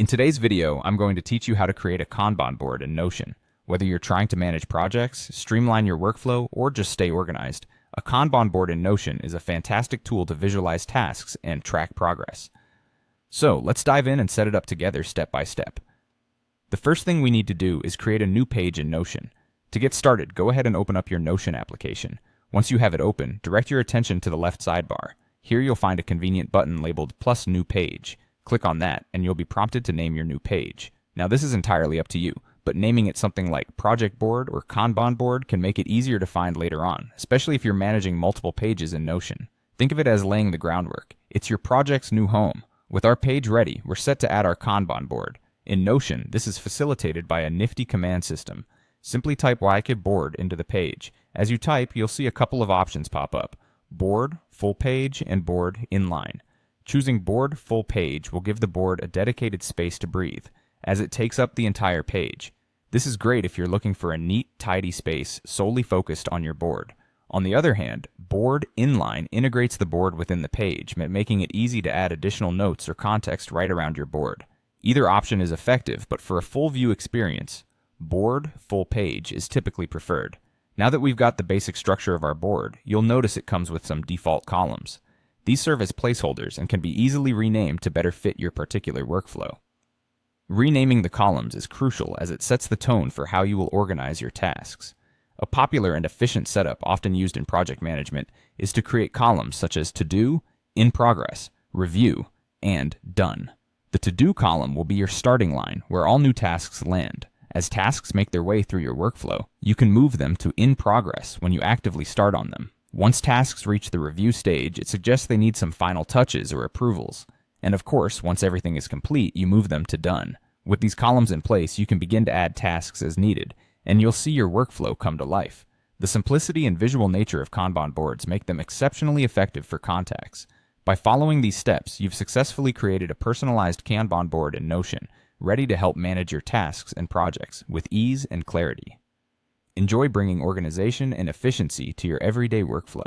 In today's video, I'm going to teach you how to create a Kanban board in Notion. Whether you're trying to manage projects, streamline your workflow, or just stay organized, a Kanban board in Notion is a fantastic tool to visualize tasks and track progress. So let's dive in and set it up together step by step. The first thing we need to do is create a new page in Notion. To get started, go ahead and open up your Notion application. Once you have it open, direct your attention to the left sidebar. Here you'll find a convenient button labeled Plus New Page. Click on that, and you'll be prompted to name your new page. Now this is entirely up to you, but naming it something like Project Board or Kanban Board can make it easier to find later on, especially if you're managing multiple pages in Notion. Think of it as laying the groundwork. It's your project's new home. With our page ready, we're set to add our Kanban board. In Notion, this is facilitated by a nifty command system. Simply type board into the page. As you type, you'll see a couple of options pop up: Board, Full Page, and Board Inline. Choosing Board Full Page will give the board a dedicated space to breathe, as it takes up the entire page. This is great if you're looking for a neat, tidy space solely focused on your board. On the other hand, Board Inline integrates the board within the page, making it easy to add additional notes or context right around your board. Either option is effective, but for a full view experience, Board Full Page is typically preferred. Now that we've got the basic structure of our board, you'll notice it comes with some default columns. These serve as placeholders and can be easily renamed to better fit your particular workflow. Renaming the columns is crucial as it sets the tone for how you will organize your tasks. A popular and efficient setup often used in project management is to create columns such as To Do, In Progress, Review, and Done. The To Do column will be your starting line where all new tasks land. As tasks make their way through your workflow, you can move them to In Progress when you actively start on them. Once tasks reach the review stage, it suggests they need some final touches or approvals. And of course, once everything is complete, you move them to Done. With these columns in place, you can begin to add tasks as needed, and you'll see your workflow come to life. The simplicity and visual nature of Kanban boards make them exceptionally effective for contacts. By following these steps, you've successfully created a personalized Kanban board in Notion, ready to help manage your tasks and projects with ease and clarity. Enjoy bringing organization and efficiency to your everyday workflow.